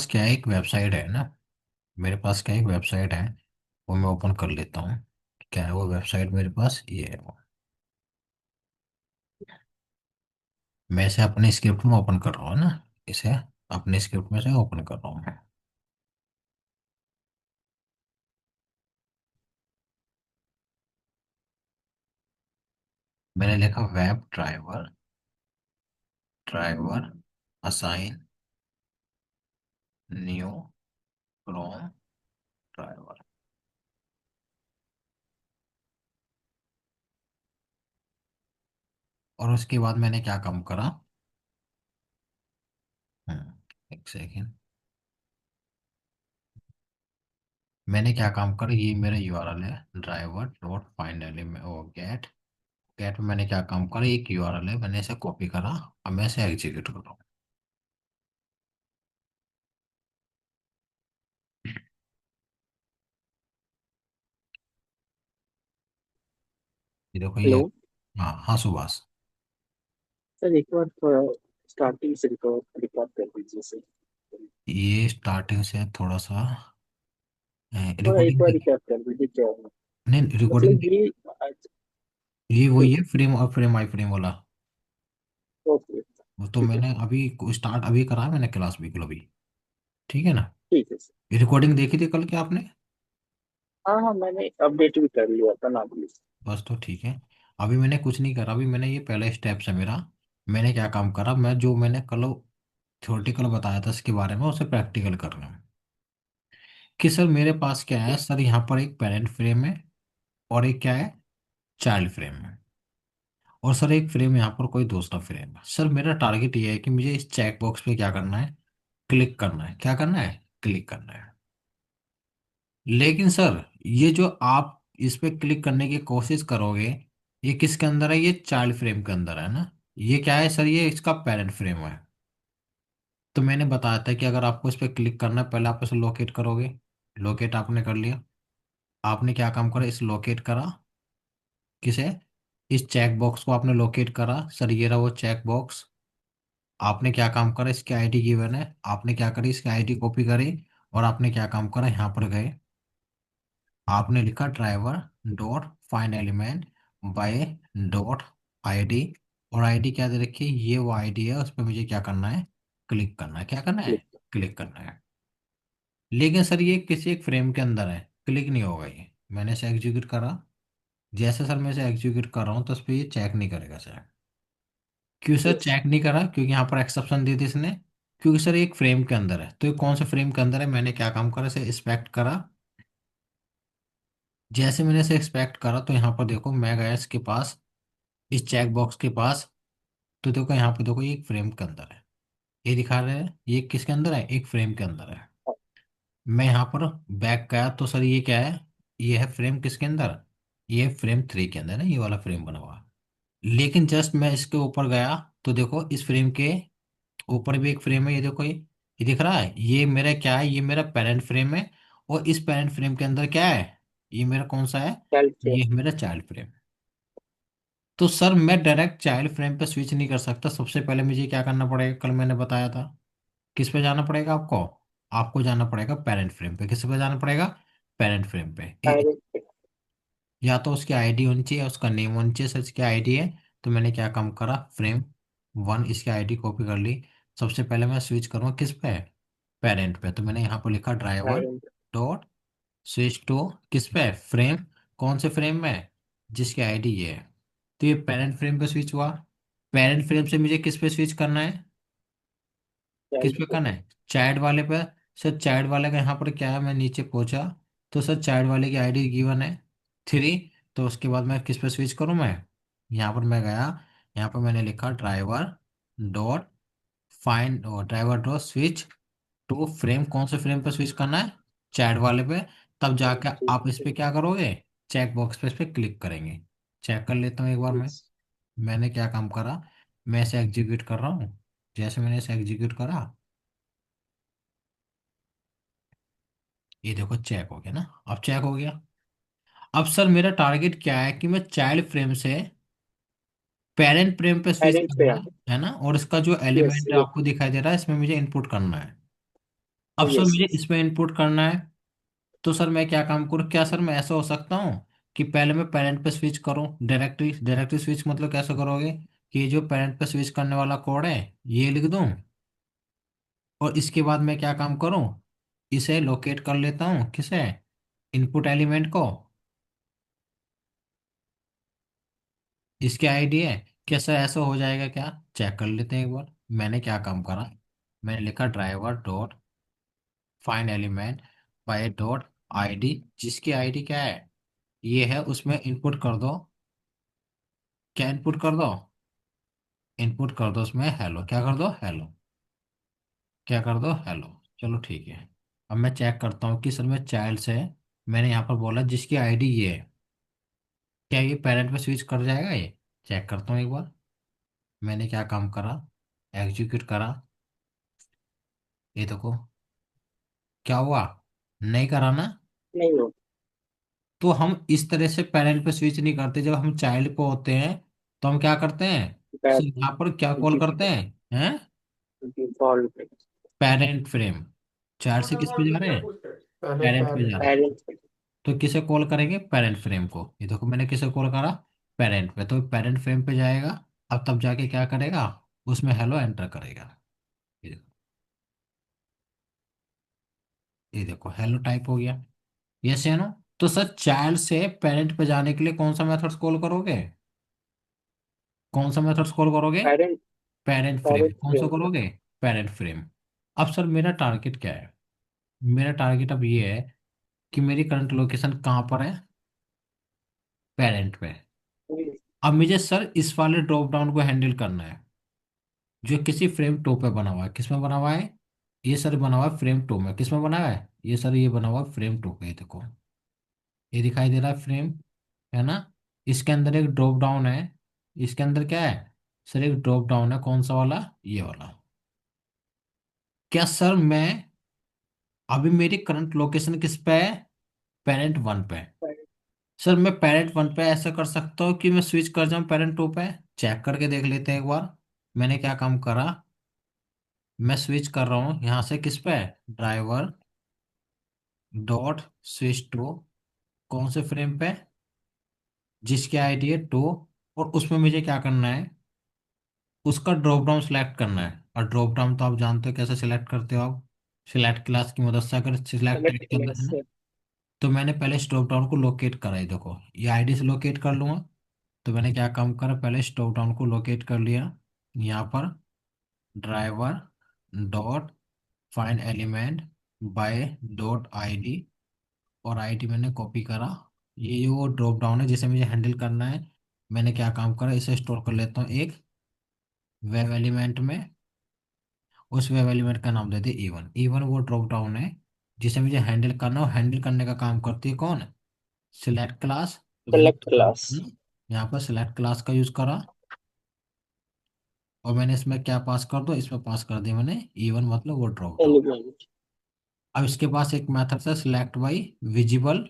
क्या है, एक वेबसाइट है ना। मेरे पास क्या है, एक वेबसाइट है। वो मैं ओपन कर लेता हूँ। क्या है वो वेबसाइट, मेरे पास ये है वो। मैं इसे अपने स्क्रिप्ट में ओपन कर रहा हूँ ना। इसे अपने स्क्रिप्ट में से ओपन कर रहा हूँ मैं। मैंने लिखा web driver, driver assign new Chrome driver. और उसके बाद मैंने क्या काम करा। एक सेकेंड। मैंने क्या काम करा, ये मेरा यूआरएल है ड्राइवर डॉट फाइनली में ओ गेट। गेट में मैंने क्या काम करा, एक यूआरएल है, मैंने इसे कॉपी करा। अब मैं इसे एग्जीक्यूट कर रहा हूँ। ये देखो ये। हेलो। हाँ हाँ सुभाष। सर एक बार थोड़ा स्टार्टिंग से रिकॉर्ड कर दीजिए सर। ये स्टार्टिंग से थोड़ा सा थोड़ा एक रिकॉर्डिंग बार देखिए। रिकैप कर दीजिए क्या है। नहीं रिकॉर्डिंग। मतलब ये आज। ये वही ठीक है, फ्रेम और फ्रेम आई फ्रेम वाला। है, ओके। वो तो ठीक है। मैंने अभी स्टार्ट अभी करा है मैंने, क्लास बिल्कुल अभी। ठीक है ना। ठीक है सर। ये रिकॉर्डिंग देखी थी कल क्या आपने। हाँ हाँ, मैंने अपडेट भी कर लिया था ना प्लीज। बस तो ठीक है। अभी मैंने कुछ नहीं करा, अभी मैंने ये पहला स्टेप है मेरा। मैंने क्या काम करा, मैं जो मैंने कल थ्योरेटिकल बताया था इसके बारे में, उसे प्रैक्टिकल कर रहा हूँ। कि सर मेरे पास क्या है सर, यहाँ पर एक पेरेंट फ्रेम है और एक क्या है, चाइल्ड फ्रेम है। और सर एक फ्रेम यहाँ पर कोई दूसरा फ्रेम है। सर मेरा टारगेट ये है कि मुझे इस चेक बॉक्स पे क्या करना है, क्लिक करना है। क्या करना है, क्लिक करना है। लेकिन सर ये जो आप इस पे क्लिक करने की कोशिश करोगे, ये किसके अंदर है, ये चाइल्ड फ्रेम के अंदर है ना। ये क्या है सर, ये इसका पेरेंट फ्रेम है। तो मैंने बताया था कि अगर आपको इस पे क्लिक करना है, पहले आप इसे लोकेट करोगे। लोकेट आपने कर लिया। आपने क्या काम करा, इस लोकेट करा। किसे, इस चेक बॉक्स को आपने लोकेट करा। सर ये रहा वो चेक बॉक्स। आपने क्या काम करा, इसकी आईडी गिवन है, आपने क्या करी, इसकी आईडी कॉपी करी। और आपने क्या काम करा, यहाँ पर गए। आपने लिखा driver dot find element by dot ID. और आईडी क्या दे रखी है, ये वो आईडी है, उस पर मुझे क्या करना है, क्लिक करना है। क्या करना है, क्लिक। क्लिक करना है। लेकिन सर ये किसी एक फ्रेम के अंदर है, क्लिक नहीं होगा ये। मैंने इसे एग्जीक्यूट करा। जैसे सर मैं इसे एग्जीक्यूट कर रहा हूँ तो उस पर ये चेक नहीं करेगा सर। क्यों सर यस। चेक नहीं करा, क्योंकि यहाँ पर एक्सेप्शन दी थी इसने। क्योंकि सर एक फ्रेम के अंदर है, तो ये कौन से फ्रेम के अंदर है। मैंने क्या काम करा, इसे इंस्पेक्ट करा। जैसे मैंने इसे एक्सपेक्ट करा तो यहाँ पर देखो मैं गया इसके पास, इस चेक बॉक्स के पास। तो देखो यहाँ पे देखो, ये एक फ्रेम के अंदर है। ये दिखा रहे हैं ये किसके अंदर है, एक फ्रेम के अंदर है। मैं यहाँ पर बैक गया तो सर ये क्या है, ये है फ्रेम किसके अंदर, ये फ्रेम 3 के अंदर है, ये वाला फ्रेम बना हुआ। लेकिन जस्ट मैं इसके ऊपर गया तो देखो इस फ्रेम के ऊपर भी एक फ्रेम है, ये देखो ये दिख रहा है, ये मेरा क्या है, ये मेरा पेरेंट फ्रेम है। और इस पेरेंट फ्रेम के अंदर क्या है, ये मेरा कौन सा है, हेल्प से। ये मेरा चाइल्ड फ्रेम। तो सर मैं डायरेक्ट चाइल्ड फ्रेम पे स्विच नहीं कर सकता, सबसे पहले मुझे क्या करना पड़ेगा, कल मैंने बताया था। किस पे जाना पड़ेगा आपको, आपको जाना पड़ेगा पेरेंट फ्रेम पे। किस पे जाना पड़ेगा, पेरेंट फ्रेम पे। डायरेक्ट। या तो उसकी आईडी होनी चाहिए, उसका नेम होनी चाहिए, सर इसकी आईडी है। तो मैंने क्या काम करा, फ्रेम 1 इसकी आईडी कॉपी कर ली। सबसे पहले मैं स्विच करूँगा किस पे, पेरेंट पे। तो मैंने यहाँ पर लिखा driver direct. Dot switch to किस पे, फ्रेम। कौन से फ्रेम में, जिसकी आईडी ये है। तो ये पेरेंट फ्रेम पे स्विच हुआ। पेरेंट फ्रेम से मुझे किस पे स्विच करना है, किस हेल्प पे से। करना है, चाइल्ड वाले पे। सर चाइल्ड वाले का यहाँ पर क्या है, मैं नीचे पहुंचा तो सर चाइल्ड वाले की आईडी गिवन है 3। तो उसके बाद मैं किस पे स्विच करूँ, मैं यहाँ पर मैं गया। यहाँ पर मैंने लिखा ड्राइवर डॉट फाइंड, और driver dot switch to frame. कौन से फ्रेम पे स्विच करना है, चैट वाले पे। तब जाके आप इस पे क्या करोगे, चेक बॉक्स पे इस पे क्लिक करेंगे। चेक कर लेता हूँ एक बार मैं। यस। मैंने क्या काम करा, मैं इसे एग्जीक्यूट कर रहा हूँ। जैसे मैंने इसे एग्जीक्यूट करा, ये देखो चेक हो गया ना। अब चेक हो गया। अब सर मेरा टारगेट क्या है कि मैं चाइल्ड फ्रेम से पेरेंट फ्रेम पे स्विच पेरेंट पे करना आ। है ना। और इसका जो यस एलिमेंट ये। आपको दिखाई दे रहा है, इसमें मुझे इनपुट करना है। अब सर यस मुझे यस। इसमें इनपुट करना है। तो सर मैं क्या काम करूँ, क्या सर मैं ऐसा हो सकता हूँ कि पहले मैं पेरेंट पे स्विच करूँ डायरेक्टली, डायरेक्टली स्विच मतलब कैसे करोगे कि ये जो पेरेंट पे स्विच करने वाला कोड है ये लिख दूं, और इसके बाद मैं क्या काम करूँ, इसे लोकेट कर लेता हूँ, किसे, इनपुट एलिमेंट को, इसके आईडी है। क्या सर ऐसा हो जाएगा क्या, चेक कर लेते हैं एक बार। मैंने क्या काम करा, मैंने लिखा driver dot find element by dot ID, जिसकी आईडी क्या है, ये है, उसमें इनपुट कर दो, क्या इनपुट कर दो, इनपुट कर दो उसमें हेलो, क्या कर दो हेलो, क्या कर दो हेलो। चलो ठीक है। अब मैं चेक करता हूँ कि सर मैं चाइल्ड से, मैंने यहाँ पर बोला जिसकी आईडी ये है, क्या ये पेरेंट पे स्विच कर जाएगा ये, चेक करता हूँ एक बार। मैंने क्या काम करा, एग्जीक्यूट करा, ये देखो क्या हुआ, नहीं करा ना। नहीं हो। तो हम इस तरह से पेरेंट पे स्विच नहीं करते, जब हम चाइल्ड पे होते हैं तो हम क्या करते हैं, बैड। सिर्फ यहाँ पर क्या कॉल करते हैं, डिफॉल्ट। Parent frame. चार से किस पे जा रहे हैं, पहले पेरेंट पे जा रहे हैं। पेरेंट्स। तो किसे कॉल करेंगे, पेरेंट फ्रेम को। ये देखो मैंने किसे कॉल करा, पेरेंट पे, तो पेरेंट फ्रेम पे जाएगा। अब तब जाके क्या करेगा, उसमें हेलो एंटर करेगा। ये देखो, ये देखो हेलो टाइप हो गया। यस या नो। तो सर चाइल्ड से पेरेंट पे जाने के लिए कौन सा मेथड्स कॉल करोगे, कौन सा मेथड्स कॉल करोगे, पेरेंट। पेरेंट फ्रेम, पेरेंट कौन सा फ्रेम। करोगे, पेरेंट फ्रेम। अब सर मेरा टारगेट क्या है, मेरा टारगेट अब ये है कि मेरी करंट लोकेशन कहाँ पर है, पेरेंट पे। अब मुझे सर इस वाले ड्रॉप डाउन को हैंडल करना है, जो किसी फ्रेम टू पे बना हुआ है। किस में बना हुआ है, ये सर बना हुआ है फ्रेम टू में। किस में बना हुआ है ये सर, ये बना हुआ है फ्रेम टू पे। ये देखो, ये दिखाई दे रहा है फ्रेम, है ना। इसके अंदर एक ड्रॉप डाउन है, इसके अंदर क्या है सर, एक ड्रॉप डाउन है, कौन सा वाला, ये वाला। क्या सर मैं, अभी मेरी करंट लोकेशन किस पे है, पेरेंट वन पे है। सर मैं पेरेंट वन पे ऐसा कर सकता हूँ कि मैं स्विच कर जाऊं पेरेंट टू पे, चेक करके देख लेते हैं एक बार। मैंने क्या काम करा, मैं स्विच कर रहा हूँ यहाँ से किस पे, ड्राइवर डॉट स्विच टू, कौन से फ्रेम पे, जिसकी आईडी है टू। और उसमें मुझे क्या करना है, उसका ड्रॉप डाउन सिलेक्ट करना है। और ड्रॉप डाउन तो आप जानते हो कैसे सिलेक्ट करते हो आप, सिलेक्ट क्लास की मदद से अगर सिलेक्ट सेलेक्ट करना है क्लास ना। से। तो मैंने पहले इस ड्रॉप डाउन को लोकेट करा, है देखो ये आईडी से लोकेट कर लूंगा। तो मैंने क्या काम करा, पहले इस ड्रॉप डाउन को लोकेट कर लिया, यहाँ पर driver dot find element by dot ID, और आईडी मैंने कॉपी करा। ये वो ड्रॉप डाउन है जिसे मुझे हैंडल करना है। मैंने क्या काम करा, इसे स्टोर कर लेता हूँ एक वेब एलिमेंट में। उस वेब एलिमेंट का नाम दे दिया E1। E1 वो ड्रॉप डाउन है जिसे मुझे हैंडल करना, और हैंडल करने का काम करती है कौन, सिलेक्ट क्लास। तो मैंने सेलेक्ट क्या काम क्लास। किया, यहाँ पर सिलेक्ट क्लास का यूज करा, और मैंने इसमें क्या पास कर दो, इसमें पास कर दिया मैंने E1 मतलब वो ड्रॉप डाउन। एलिमेंट। अब इसके पास एक मेथड है सिलेक्ट बाई विजिबल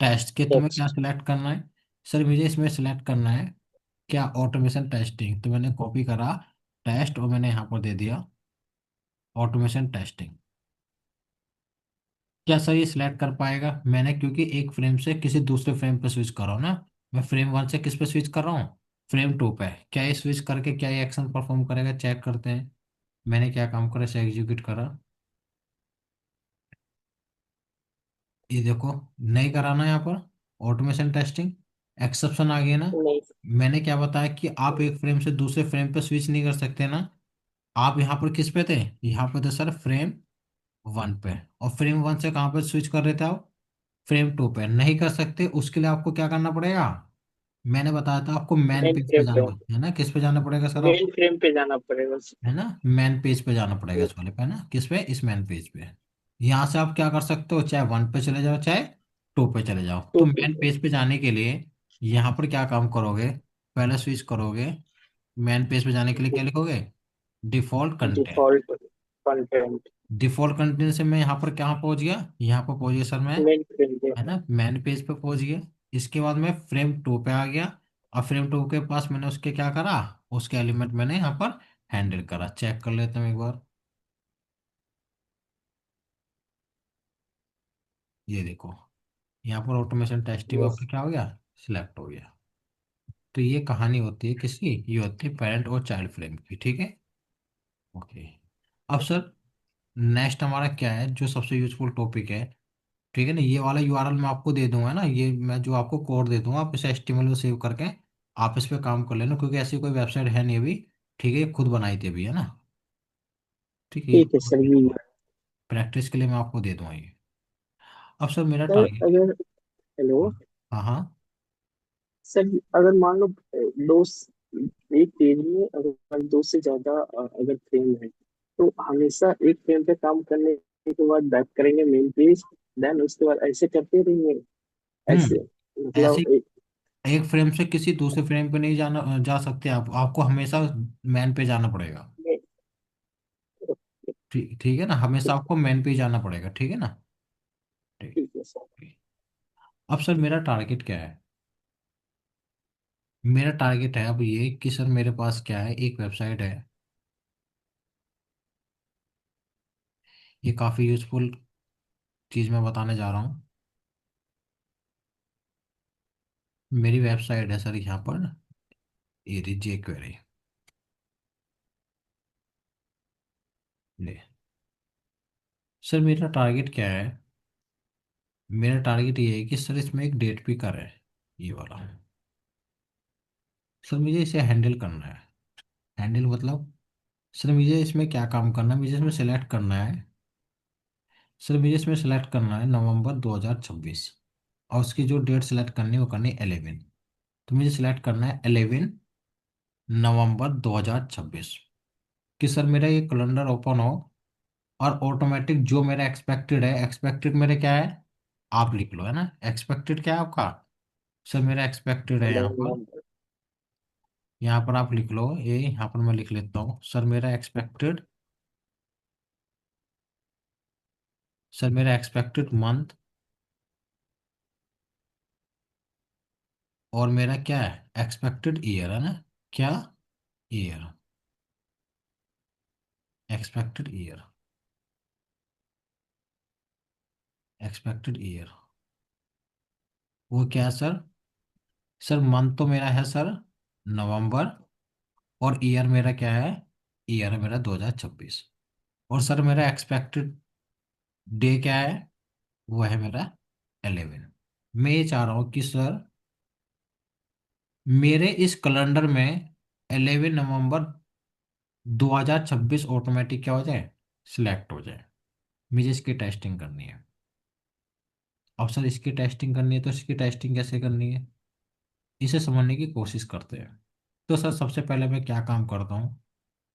टेस्ट, के तुम्हें क्या टेक्स्ट। सिलेक्ट करना है, सर मुझे इसमें सिलेक्ट करना है क्या, ऑटोमेशन टेस्टिंग। तो मैंने कॉपी करा टेस्ट, और मैंने यहाँ पर दे दिया ऑटोमेशन टेस्टिंग। क्या सर ये सिलेक्ट कर पाएगा, मैंने क्योंकि एक फ्रेम से किसी दूसरे फ्रेम पे स्विच कर रहा हूँ ना। मैं फ्रेम वन से किस पे स्विच कर रहा हूँ, फ्रेम टू पे। क्या ये स्विच करके क्या ये एक्शन परफॉर्म करेगा, चेक करते हैं। मैंने क्या काम करा, इसे एग्जीक्यूट करा, ये देखो नहीं कराना यहाँ पर ऑटोमेशन टेस्टिंग, एक्सेप्शन आ गया ना। नहीं। मैंने क्या बताया कि आप एक फ्रेम से दूसरे फ्रेम पे स्विच नहीं कर सकते ना। आप यहाँ पर किस पे थे, यहाँ पे थे सर फ्रेम वन पे, और फ्रेम वन से कहाँ पे स्विच कर रहे थे आप, फ्रेम टू पे। नहीं कर सकते, उसके लिए आपको क्या करना पड़ेगा, मैंने बताया था आपको मैन मेन पेज पे फ्रेम जाना पे। पड़ेगा, है ना, किस पे जाना पड़ेगा सर मेन आपको, फ्रेम पे जाना पड़ेगा। है ना, मैन पेज पे जाना पड़ेगा इस वाले पे, है ना, किस पे, इस मैन पेज पे। यहाँ से आप क्या कर सकते हो, चाहे वन पे चले जाओ चाहे टू पे चले जाओ। टू तो पे। मैन पेज पे जाने के लिए यहाँ पर क्या काम करोगे, पहले स्विच करोगे, मैन पेज पे जाने के लिए क्या लिखोगे, default content. Default content. Default content से मैं यहाँ पर कहाँ पहुंच गया, यहाँ पर पहुंच गया सर मैं, मेन फ्रेम पे। है ना, मैन पेज पे पहुंच गया। इसके बाद मैं फ्रेम टू पे आ गया, और फ्रेम टू के पास मैंने उसके क्या करा, उसके एलिमेंट मैंने यहाँ पर हैंडल करा। चेक कर लेते हैं एक बार। ये देखो, यहाँ पर ऑटोमेशन टेस्टिंग यस। आपका क्या हो गया, सिलेक्ट हो गया। तो ये कहानी होती है किसकी, ये होती है पेरेंट और चाइल्ड फ्रेम की, ठीक है। ओके। अब सर नेक्स्ट हमारा क्या है, जो सबसे यूजफुल टॉपिक है, ठीक है ना, ये वाला यूआरएल मैं आपको दे दूंगा ना, ये मैं जो आपको कोड दे दूंगा, आप इसे एचटीएमएल में सेव करके आप इस पे काम कर लेना, क्योंकि ऐसी कोई वेबसाइट है नहीं अभी, ठीक है, ये खुद बनाई थी अभी, है ना। ठीक है, ये ठीक है सर ये। प्रैक्टिस के लिए मैं आपको दे दूंगा ये। अब सर मेरा सर टारगेट। अगर, हेलो हाँ हाँ हाँ। सर, अगर मान लो एक पेज में अगर दो से ज्यादा अगर फ्रेम है, तो हमेशा एक फ्रेम पे काम करने के बाद बैक करेंगे मेन पेज, देन उसके बाद ऐसे करते रहेंगे, ऐसे ऐसे मतलब एक। एक फ्रेम से किसी दूसरे फ्रेम पे नहीं जाना जा सकते आप, आपको हमेशा मैन पे जाना पड़ेगा। ठीक ठीक है ना, हमेशा आपको मैन पे ही जाना पड़ेगा, ठीक है ना। ठीक। ठीक है सर। ठीक। अब सर मेरा टारगेट क्या है, मेरा टारगेट है अब ये कि सर मेरे पास क्या है, एक वेबसाइट है, ये काफ़ी यूजफुल चीज़ मैं बताने जा रहा हूँ। मेरी वेबसाइट है सर यहाँ पर, ये लीजिए क्वेरी ले। सर मेरा टारगेट क्या है, मेरा टारगेट ये है कि सर इसमें एक डेट पिकर है, ये वाला। सर मुझे इसे हैंडल करना है, हैंडल मतलब सर मुझे इसमें क्या काम करना है, मुझे इसमें सेलेक्ट करना है, सर मुझे इसमें सेलेक्ट करना है नवंबर 2026, और उसकी जो डेट सेलेक्ट करनी है वो करनी है 11। तो मुझे सिलेक्ट करना है 11 नवंबर 2026, कि सर मेरा ये कैलेंडर ओपन हो, और ऑटोमेटिक जो मेरा एक्सपेक्टेड है, एक्सपेक्टेड मेरे क्या है, आप लिख लो, है ना, एक्सपेक्टेड क्या है आपका। सर मेरा एक्सपेक्टेड है यहाँ पर आप लिख लो, ये यहाँ पर मैं लिख लेता हूँ, सर मेरा एक्सपेक्टेड, सर मेरा एक्सपेक्टेड मंथ, और मेरा क्या है, एक्सपेक्टेड ईयर, है ना, क्या, year, expected year, expected year, वो क्या है सर, सर मंथ तो मेरा है सर नवंबर, और ईयर मेरा क्या है, ईयर है मेरा 2026, और सर मेरा एक्सपेक्टेड डे क्या है, वो है मेरा 11। मैं ये चाह रहा हूँ कि सर मेरे इस कैलेंडर में 11 नवंबर 2026 ऑटोमेटिक क्या हो जाए, सिलेक्ट हो जाए। मुझे इसकी टेस्टिंग करनी है। अब सर इसकी टेस्टिंग करनी है, तो इसकी टेस्टिंग कैसे करनी है, इसे समझने की कोशिश करते हैं। तो सर सबसे पहले मैं क्या काम करता हूँ,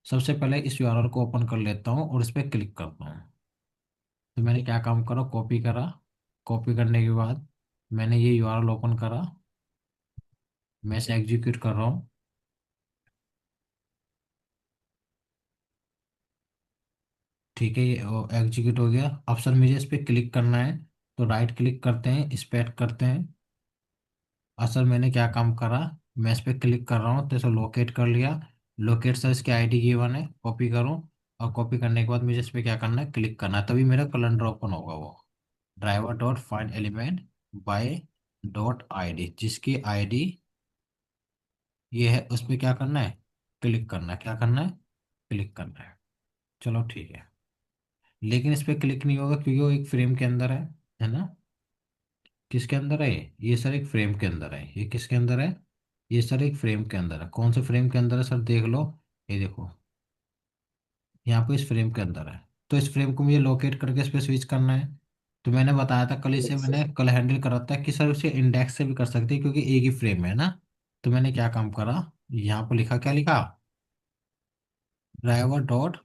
सबसे पहले इस यूआरएल को ओपन कर लेता हूँ और इस पर क्लिक करता हूँ। तो मैंने क्या काम करा, कॉपी करा, कॉपी करने के बाद मैंने ये यूआरएल ओपन करा, मैं इसे एग्जीक्यूट कर रहा हूँ। ठीक है, ये एग्जीक्यूट हो गया। अब सर मुझे इस पर क्लिक करना है, तो राइट क्लिक करते हैं, इस पर करते हैं। और सर मैंने क्या काम करा, मैं इस पर क्लिक कर रहा हूँ, तो इसे लोकेट कर लिया। लोकेट सर इसकी आईडी गिवन है, कॉपी करूँ, और कॉपी करने के बाद मुझे इस पर क्या करना है, क्लिक करना है, तभी मेरा कैलेंडर ओपन होगा। वो driver dot find element by dot ID, जिसकी आईडी ये है, उस पर क्या करना है, क्लिक करना है, क्या करना है, क्लिक करना है। चलो ठीक है, लेकिन इस पर क्लिक नहीं होगा क्योंकि वो एक फ्रेम के अंदर है ना। किसके अंदर है ये सर एक फ्रेम के अंदर है, ये किसके अंदर है, ये सर एक फ्रेम के अंदर है। कौन से फ्रेम के अंदर है सर, देख लो, ये देखो, यहाँ पे इस फ्रेम के अंदर है। तो इस फ्रेम को मुझे लोकेट करके इस पर स्विच करना है। तो मैंने बताया था कल, इसे यस मैंने कल हैंडल करा था कि सर उसे इंडेक्स से भी कर सकते हैं, क्योंकि एक ही फ्रेम है ना। तो मैंने क्या काम करा, यहाँ पर लिखा, क्या लिखा, driver dot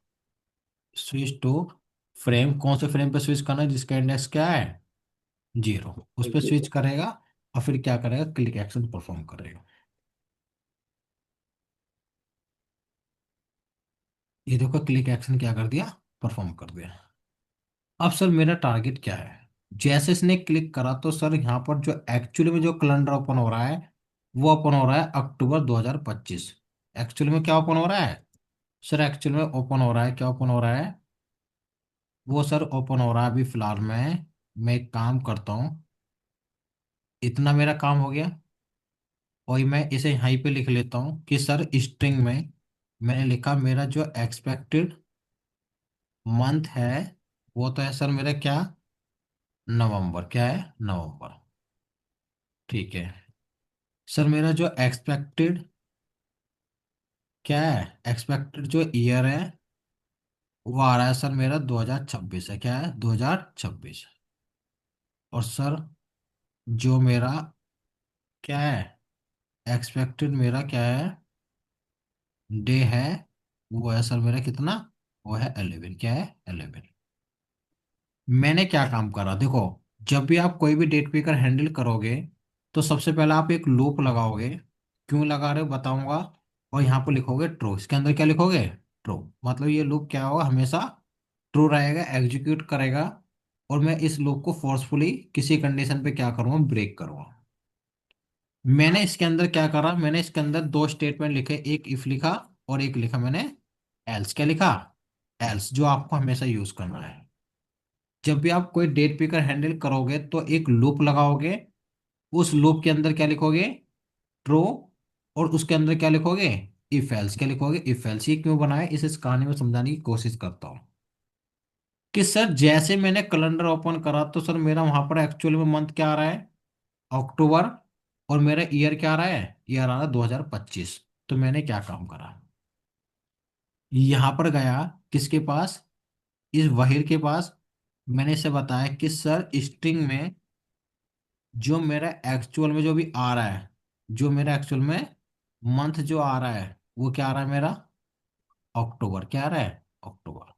switch to frame, कौन से फ्रेम पे स्विच करना है, जिसका इंडेक्स क्या है, 0, उस पर जी स्विच सर। करेगा। और फिर क्या करेगा, क्लिक एक्शन परफॉर्म करेगा। ये देखो, क्लिक एक्शन क्या कर दिया, परफॉर्म कर दिया। अब सर मेरा टारगेट क्या है, जैसे इसने क्लिक करा तो सर यहाँ पर जो एक्चुअली में जो कैलेंडर ओपन हो रहा है, वो ओपन हो रहा है अक्टूबर 2025। एक्चुअली में क्या ओपन हो रहा है, सर एक्चुअली में ओपन हो रहा है, क्या ओपन हो रहा है, वो सर ओपन हो रहा है अभी फिलहाल में मैं एक काम करता हूँ, इतना मेरा काम हो गया, और मैं इसे यहीं पे लिख लेता हूँ कि सर स्ट्रिंग में मैंने लिखा मेरा जो एक्सपेक्टेड मंथ है वो तो है सर मेरा क्या, नवंबर, क्या है, नवंबर। ठीक है। सर मेरा जो एक्सपेक्टेड क्या है, एक्सपेक्टेड जो ईयर है वो आ रहा है सर मेरा 2026 है, क्या है, 2026। और सर जो मेरा क्या है, एक्सपेक्टेड मेरा क्या है, डे है, वो है सर मेरा कितना, वो है 11, क्या है, 11। मैंने क्या काम करा देखो, जब भी आप कोई भी डेट पिकर हैंडल करोगे तो सबसे पहले आप एक लूप लगाओगे। क्यों लगा रहे हो बताऊंगा। और यहाँ पर लिखोगे ट्रू, इसके अंदर क्या लिखोगे, ट्रू। मतलब ये लूप क्या होगा, हमेशा ट्रू रहेगा, एग्जीक्यूट करेगा। और मैं इस लूप को फोर्सफुली किसी कंडीशन पे क्या करूँगा, ब्रेक करूँगा। मैंने इसके अंदर क्या करा, मैंने इसके अंदर दो स्टेटमेंट लिखे, एक इफ लिखा और एक लिखा मैंने एल्स। क्या लिखा, एल्स, जो आपको हमेशा यूज करना है। जब भी आप कोई डेट पिकर हैंडल करोगे तो एक लूप लगाओगे, उस लूप के अंदर क्या लिखोगे, ट्रू। और उसके अंदर क्या लिखोगे, इफ एल्स। क्या लिखोगे, इफ एल्स। ये क्यों बनाया, इस कहानी में समझाने की कोशिश करता हूँ कि सर जैसे मैंने कैलेंडर ओपन करा तो सर मेरा वहां पर एक्चुअल में मंथ क्या आ रहा है, अक्टूबर। और मेरा ईयर क्या आ रहा है, ईयर आ रहा है 2025। तो मैंने क्या काम करा, यहां पर गया, किसके पास, इस वहीर के पास। मैंने इसे बताया कि सर स्ट्रिंग में जो मेरा एक्चुअल में जो भी आ रहा है, जो मेरा एक्चुअल में मंथ जो आ रहा है वो क्या आ रहा है मेरा, अक्टूबर। क्या आ रहा है, अक्टूबर।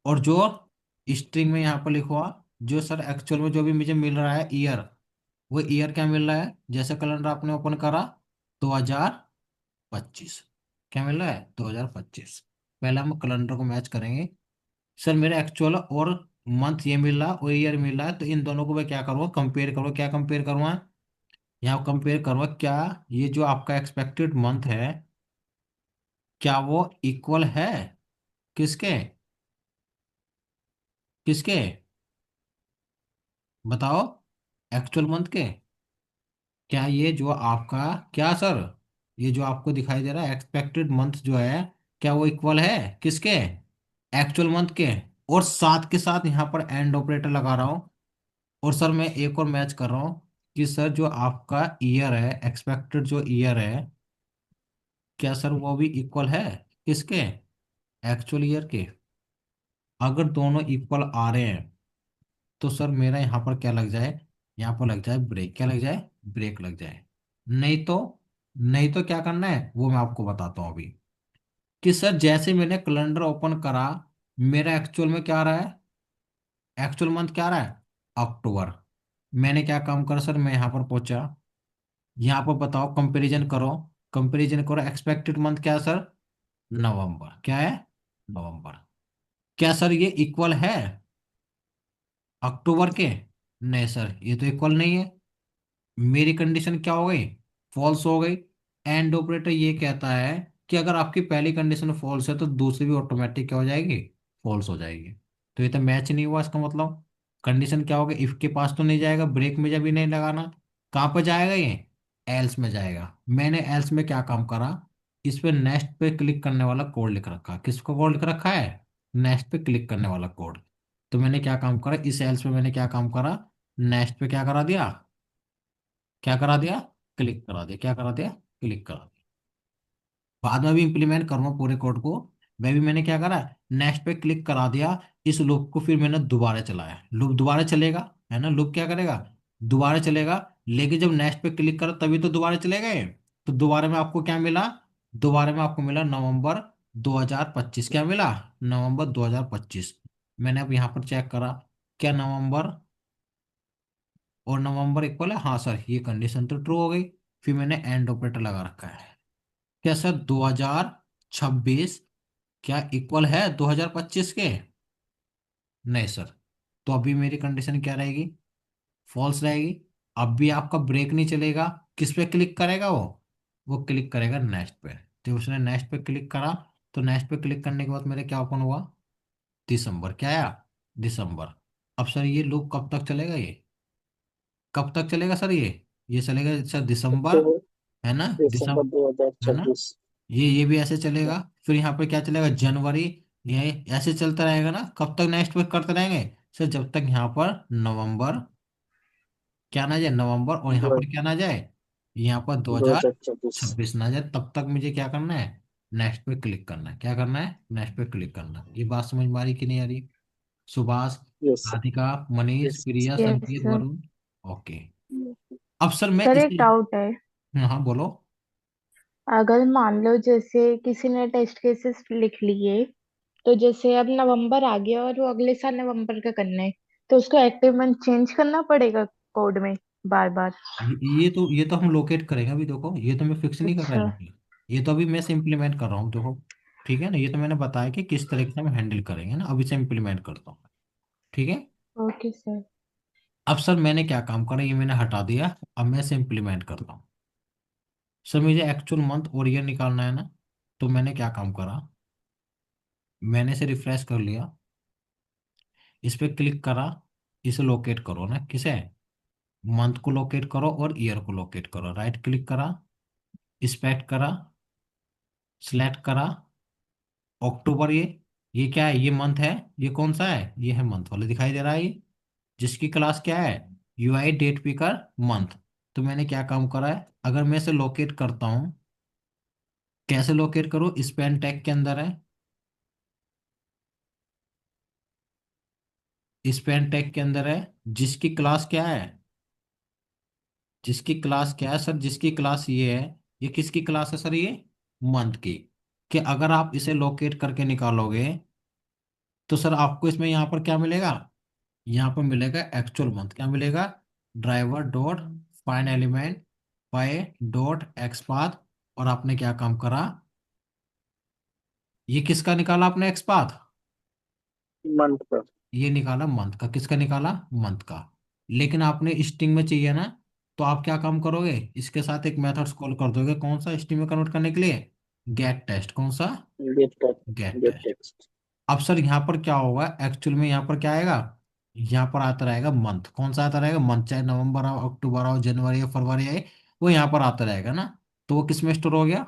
और जो स्ट्रिंग में यहाँ पर लिखवा, जो सर एक्चुअल में जो भी मुझे मिल रहा है ईयर, वो ईयर क्या मिल रहा है, जैसे कैलेंडर आपने ओपन करा, 2025। क्या मिल रहा है, 2025। पहले हम कैलेंडर को मैच करेंगे। सर मेरा एक्चुअल और मंथ ये मिल रहा है और ईयर मिल रहा है, तो इन दोनों को मैं क्या करूँगा, कंपेयर करूँगा। क्या कंपेयर करूँगा, यहाँ कंपेयर करूँगा, क्या ये जो आपका एक्सपेक्टेड मंथ है क्या वो इक्वल है, किसके, किसके, बताओ, एक्चुअल मंथ के। क्या ये जो आपका, क्या सर, ये जो आपको दिखाई दे रहा है एक्सपेक्टेड मंथ जो है, क्या वो इक्वल है, किसके, एक्चुअल मंथ के। और साथ के साथ यहाँ पर एंड ऑपरेटर लगा रहा हूँ। और सर मैं एक और मैच कर रहा हूँ कि सर जो आपका ईयर है, एक्सपेक्टेड जो ईयर है, क्या सर वो भी इक्वल है, किसके, एक्चुअल ईयर के। अगर दोनों इक्वल आ रहे हैं तो सर मेरा यहाँ पर क्या लग जाए, यहाँ पर लग जाए ब्रेक। क्या लग जाए, ब्रेक लग जाए। नहीं तो, नहीं तो क्या करना है वो मैं आपको बताता हूँ अभी। कि सर जैसे मैंने कैलेंडर ओपन करा, मेरा एक्चुअल में क्या आ रहा है, एक्चुअल मंथ क्या आ रहा है, अक्टूबर। मैंने क्या काम करा सर, मैं यहाँ पर पहुंचा, यहाँ पर बताओ, कंपैरिजन करो, कंपैरिजन करो, एक्सपेक्टेड मंथ क्या है सर, नवंबर। क्या है, नवंबर। क्या सर ये इक्वल है अक्टूबर के, नहीं सर ये तो इक्वल नहीं है। मेरी कंडीशन क्या हो गई, फॉल्स हो गई। एंड ऑपरेटर ये कहता है कि अगर आपकी पहली कंडीशन फॉल्स है तो दूसरी भी ऑटोमेटिक क्या हो जाएगी, फॉल्स हो जाएगी। तो ये तो मैच नहीं हुआ, इसका मतलब कंडीशन क्या होगा, इफ के पास तो नहीं जाएगा, ब्रेक में जब भी नहीं लगाना, कहाँ पर जाएगा ये, एल्स में जाएगा। मैंने एल्स में क्या काम करा, इस पे नेक्स्ट पे क्लिक करने वाला कोड लिख रखा, किसको कोड लिख रखा है, नेक्स्ट पे क्लिक करने वाला कोड। तो मैंने क्या काम करा, इस एल्स पे मैंने क्या काम करा, नेक्स्ट पे क्या करा दिया, क्या करा दिया, क्लिक करा दिया। क्या करा दिया, क्लिक करा दिया। बाद में भी इंप्लीमेंट करूंगा पूरे कोड को। मैं भी मैंने क्या करा, नेक्स्ट पे क्लिक करा दिया। इस लूप को फिर मैंने दोबारा चलाया, लूप दोबारा चलेगा, है ना, लूप क्या करेगा, दोबारा चलेगा। लेकिन जब नेक्स्ट पे क्लिक करा तभी तो दोबारा चलेगा ये। तो दोबारा में आपको क्या मिला, दोबारा में आपको मिला नवंबर 2025। क्या मिला, नवंबर 2025। मैंने अब यहाँ पर चेक करा, क्या नवंबर और नवंबर इक्वल है, हाँ सर ये कंडीशन तो ट्रू हो गई। फिर मैंने एंड ऑपरेटर लगा रखा है। क्या सर 2026 क्या इक्वल है 2025 के, नहीं सर। तो अभी मेरी कंडीशन क्या रहेगी, फॉल्स रहेगी। अब भी आपका ब्रेक नहीं चलेगा। किस पे क्लिक करेगा वो क्लिक करेगा नेक्स्ट पे। तो उसने नेक्स्ट पे क्लिक करा, तो नेक्स्ट पे क्लिक करने के बाद मेरे क्या ओपन हुआ, दिसंबर। क्या आया, दिसंबर। अब सर ये लूप कब तक चलेगा, ये कब तक चलेगा सर, ये चलेगा सर दिसंबर, तो है ना, दिसंबर दिसंबर, दो हजार है ना, छब्बीस ये भी ऐसे चलेगा। फिर यहाँ पे क्या चलेगा, जनवरी, ये ऐसे चलता रहेगा ना, कब तक नेक्स्ट वीक करते रहेंगे सर, जब तक यहाँ पर नवंबर क्या ना जाए, नवंबर, और यहाँ दो पर क्या ना जाए, यहाँ पर दो दो हजार हजार छब्बीस छब्बीस ना जाए, तब तक मुझे क्या करना है, नेक्स्ट पे क्लिक करना है, क्या करना है, नेक्स्ट पे क्लिक करना है। ये बात समझ में आ रही कि नहीं आ रही? Subhash, yes sir. Radhika, Manish, yes Priya, yes Sanket, sir. Varun. Okay. अब सर मैं सर एक इसे, डाउट है। हाँ हाँ, बोलो। अगर मान लो जैसे किसी ने टेस्ट केसेस लिख लिए, तो जैसे अब नवंबर आ गया और वो अगले साल नवंबर का करना है, तो उसको एक्टिव मंथ चेंज करना पड़ेगा कोड में बार बार? ये तो हम लोकेट करेंगे अभी, देखो ये तो मैं फिक्स नहीं कर रहा अच्छा। है, ये तो अभी मैं से इम्प्लीमेंट कर रहा हूँ, देखो। ठीक है ना, ये तो मैंने बताया कि किस तरीके से हम हैंडल करेंगे ना, अभी से इम्प्लीमेंट करता हूँ। ठीक है। Okay sir. अब सर मैंने क्या काम करा, ये मैंने हटा दिया, अब मैं इसे इम्प्लीमेंट करता हूँ। सर मुझे एक्चुअल मंथ और ईयर निकालना है ना, तो मैंने क्या काम करा, मैंने इसे रिफ्रेश कर लिया, इस पे क्लिक करा, इसे लोकेट करो ना, किसे, मंथ को लोकेट करो और ईयर को लोकेट करो, राइट क्लिक करा, इंस्पेक्ट करा, सिलेक्ट करा, अक्टूबर, ये क्या है, ये मंथ है, ये कौन सा है, ये है मंथ वाले, दिखाई दे रहा है ये, जिसकी क्लास क्या है, यूआई डेट पिकर मंथ। तो मैंने क्या काम करा है, अगर मैं इसे लोकेट करता हूँ, कैसे लोकेट करूँ, स्पेन टैग के अंदर है, स्पेन टैग के अंदर है, जिसकी क्लास क्या है, जिसकी क्लास क्या है सर, जिसकी क्लास ये है, ये किसकी क्लास है सर, ये मंथ की। कि अगर आप इसे लोकेट करके निकालोगे, तो सर आपको इसमें यहाँ पर क्या मिलेगा, यहाँ पर मिलेगा एक्चुअल मंथ, क्या मिलेगा, driver dot find element by dot XPath, और आपने क्या काम करा, ये किसका निकाला आपने एक्सपाथ, मंथ पर। ये निकाला मंथ का, किसका निकाला, मंथ का। लेकिन आपने स्ट्रिंग में चाहिए ना, तो आप क्या काम करोगे, इसके साथ एक मेथड कॉल कर दोगे, कौन सा, स्ट्रिंग में कन्वर्ट करने के लिए, गेट टेस्ट, कौन सा, गेट का गेट गेट टेस्ट। टेक्स्ट। अब सर यहाँ पर क्या होगा, एक्चुअल में यहाँ पर क्या आएगा, यहाँ पर आता रहेगा मंथ, कौन सा आता रहेगा, मंथ, चाहे नवंबर आओ, अक्टूबर आओ, जनवरी या फरवरी आए, वो यहाँ पर आता रहेगा ना। तो वो किस में स्टोर हो गया,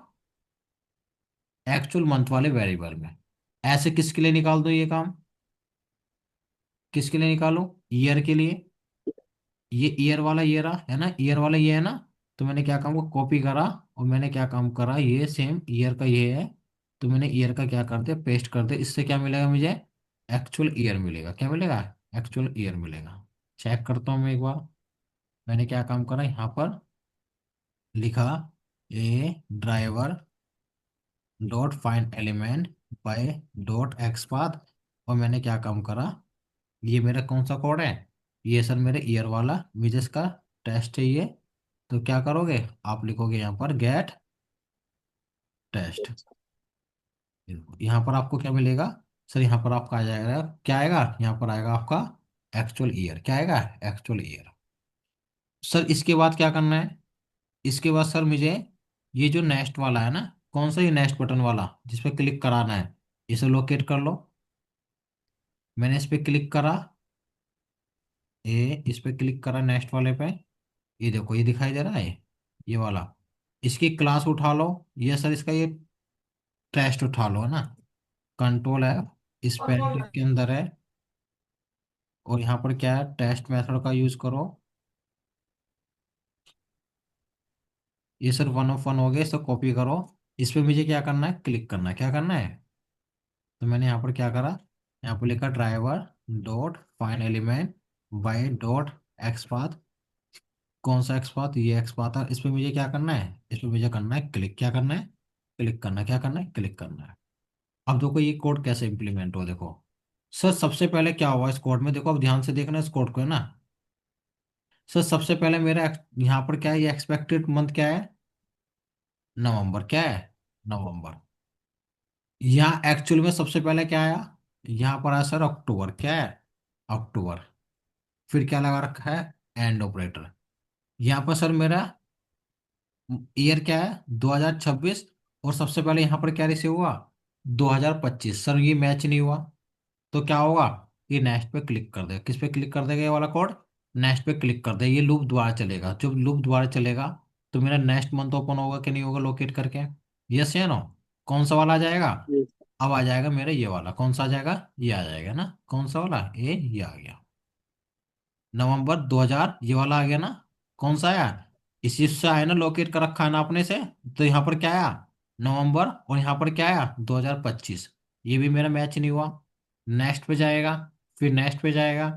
एक्चुअल मंथ वाले वेरिएबल में। ऐसे किसके लिए निकाल दो ये काम, किसके लिए निकालो, ईयर के लिए, ये ईयर वाला ये रहा है ना, ईयर वाला ये है ना। तो मैंने क्या काम को कॉपी करा, और मैंने क्या काम करा, ये सेम ईयर का ये है, तो मैंने ईयर का क्या कर दिया, पेस्ट कर दिया, इससे क्या मिलेगा मुझे, एक्चुअल ईयर मिलेगा, क्या मिलेगा, एक्चुअल ईयर मिलेगा। चेक करता हूँ मैं एक बार, मैंने क्या काम करा, यहाँ पर लिखा a driver dot find element by dot XPath, और मैंने क्या काम करा, ये मेरा कौन सा कोड है, ये सर मेरे ईयर वाला विजस का टेस्ट चाहिए। तो क्या करोगे, आप लिखोगे यहाँ पर गेट टेस्ट, यहाँ पर आपको क्या मिलेगा, सर यहाँ पर आपका आ जाएगा, क्या आएगा, यहाँ पर आएगा आपका एक्चुअल ईयर, क्या आएगा, एक्चुअल ईयर। सर इसके बाद क्या करना है, इसके बाद सर मुझे ये जो नेक्स्ट वाला है ना, कौन सा, ये नेक्स्ट बटन वाला जिस पे क्लिक कराना है, इसे लोकेट कर लो। मैंने इस पे क्लिक करा, इस पे क्लिक करा नेक्स्ट वाले पे, ये देखो ये दिखाई दे रहा है, ये वाला, इसकी क्लास उठा लो, ये सर इसका ये टेस्ट उठा लो, है ना, कंट्रोल है, इस पेन के अंदर है, और यहाँ पर क्या है, टेस्ट मेथड का यूज करो। ये सर 1 ऑफ 1 हो गया, इसको कॉपी करो, इस पे मुझे क्या करना है, क्लिक करना है, क्या करना है। तो मैंने यहाँ पर क्या करा, यहाँ पर लिखा driver dot find element by dot XPath, कौन सा एक्सपाथ, ये एक्सपाथ है, इस पे मुझे क्या करना है, इस पे मुझे करना है क्लिक, क्या करना है, क्लिक करना है, क्या करना है, क्लिक करना है। अब देखो ये कोड कैसे इंप्लीमेंट हो, देखो सर सबसे पहले क्या हुआ इस कोड में, देखो अब ध्यान से देखना इस कोड को, है ना। सर सबसे पहले मेरा यहाँ पर क्या है, ये एक्सपेक्टेड मंथ क्या है, नवंबर, क्या है, नवंबर। यहाँ एक्चुअल में सबसे पहले क्या आया, यहाँ पर आया सर अक्टूबर, क्या है, अक्टूबर। फिर क्या लगा रखा है, एंड ऑपरेटर। यहाँ पर सर मेरा ईयर क्या है, 2026, और सबसे पहले यहाँ पर क्या रिसीव हुआ, 2025, सर ये मैच नहीं हुआ, तो क्या होगा, ये नेक्स्ट पे क्लिक कर देगा। किस पे क्लिक कर देगा? ये वाला कोड नेक्स्ट पे क्लिक कर देगा। ये लूप दोबारा चलेगा। जब लूप दोबारा चलेगा तो मेरा नेक्स्ट मंथ ओपन होगा कि नहीं होगा लोकेट करके? यस या नो? कौन सा वाला आ जाएगा? ये अब आ जाएगा मेरा ये वाला। कौन सा आ जाएगा? ये आ जाएगा ना। कौन सा वाला? ये आ गया। नवंबर 2000 ये वाला आ गया ना। कौन सा आया? इसी से आया ना, लोकेट कर रखा है ना अपने से। तो यहाँ पर क्या आया? नवंबर। और यहाँ पर क्या आया? 2025। ये भी मेरा मैच नहीं हुआ। नेक्स्ट पे जाएगा, फिर नेक्स्ट पे जाएगा,